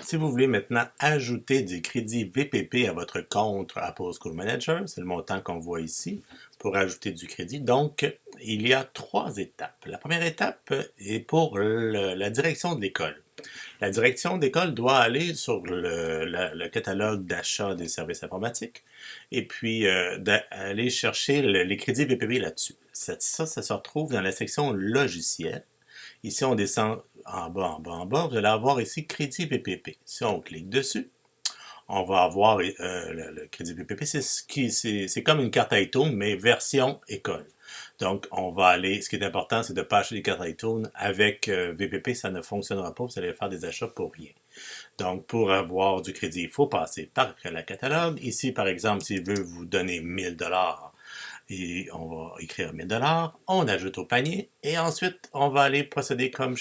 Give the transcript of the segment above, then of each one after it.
Si vous voulez maintenant ajouter du crédit VPP à votre compte Apple School Manager, c'est le montant qu'on voit ici, pour ajouter du crédit. Donc, il y a 3 étapes. La première étape est pour la direction de l'école. La direction d'école doit aller sur le catalogue d'achat des services informatiques et puis aller chercher les crédits VPP là-dessus. Ça se retrouve dans la section logiciel. Ici, on descend en bas, en bas, en bas. Vous allez avoir ici crédit VPP. Si on clique dessus, on va avoir le crédit VPP. C'est comme une carte iTunes, mais version école. Donc, on va aller, ce qui est important, c'est de ne pas acheter des cartes iTunes avec VPP, ça ne fonctionnera pas, vous allez faire des achats pour rien. Donc, pour avoir du crédit, il faut passer par le catalogue. Ici, par exemple, s'il veut vous donner 1000$, et on va écrire 1000$, on ajoute au panier, et ensuite, on va aller procéder comme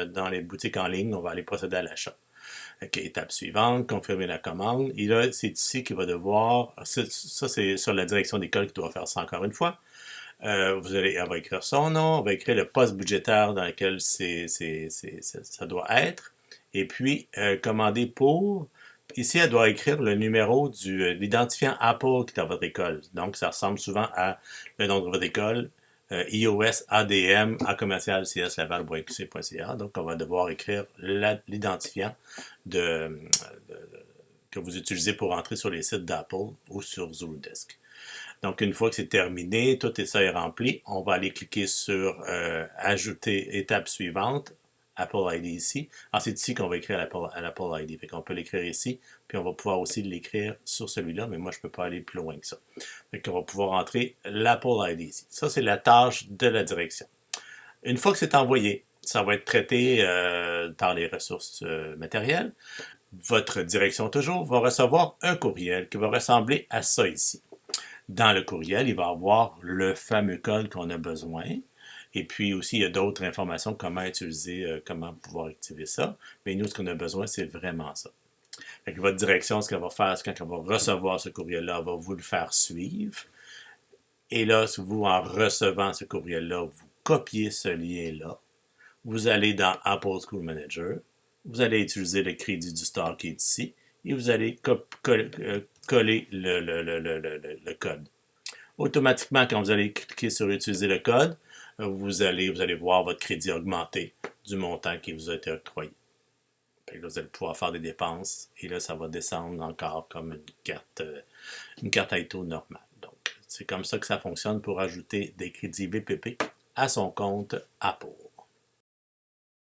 dans les boutiques en ligne, on va aller procéder à l'achat. Okay, étape suivante, confirmer la commande. Et là, c'est ici qu'il va devoir, ça c'est sur la direction d'école qui doit faire ça encore une fois. Elle va écrire son nom, on va écrire le poste budgétaire dans lequel ça doit être. Et puis, commander pour. Ici, elle doit écrire le numéro de l'identifiant Apple qui est dans votre école. Donc, ça ressemble souvent à le nom de votre école, iOS ADM à commercial cslaval.qc.ca. Donc, on va devoir écrire l'identifiant que vous utilisez pour entrer sur les sites d'Apple ou sur Zuludesk. Donc, une fois que c'est terminé, tout ça est rempli, on va aller cliquer sur Ajouter étape suivante, Apple ID ici. Alors, c'est ici qu'on va écrire l'Apple ID. Fait qu'on peut l'écrire ici, puis on va pouvoir aussi l'écrire sur celui-là, mais moi, je ne peux pas aller plus loin que ça. Fait qu'on va pouvoir entrer l'Apple ID ici. Ça, c'est la tâche de la direction. Une fois que c'est envoyé, ça va être traité par les ressources matérielles. Votre direction, toujours, va recevoir un courriel qui va ressembler à ça ici. Dans le courriel, il va y avoir le fameux code qu'on a besoin. Et puis aussi, il y a d'autres informations, comment utiliser, comment pouvoir activer ça. Mais nous, ce qu'on a besoin, c'est vraiment ça. Fait que votre direction, ce qu'elle va faire, c'est quand elle va recevoir ce courriel-là, elle va vous le faire suivre. Et là, si vous, en recevant ce courriel-là, vous copiez ce lien-là, vous allez dans Apple School Manager, vous allez utiliser le crédit du store qui est ici, et vous allez coller le code. Automatiquement, quand vous allez cliquer sur utiliser le code, vous allez voir votre crédit augmenter du montant qui vous a été octroyé. Là, vous allez pouvoir faire des dépenses et là, ça va descendre encore comme une carte iTunes normale. Donc, c'est comme ça que ça fonctionne pour ajouter des crédits VPP à son compte Apple.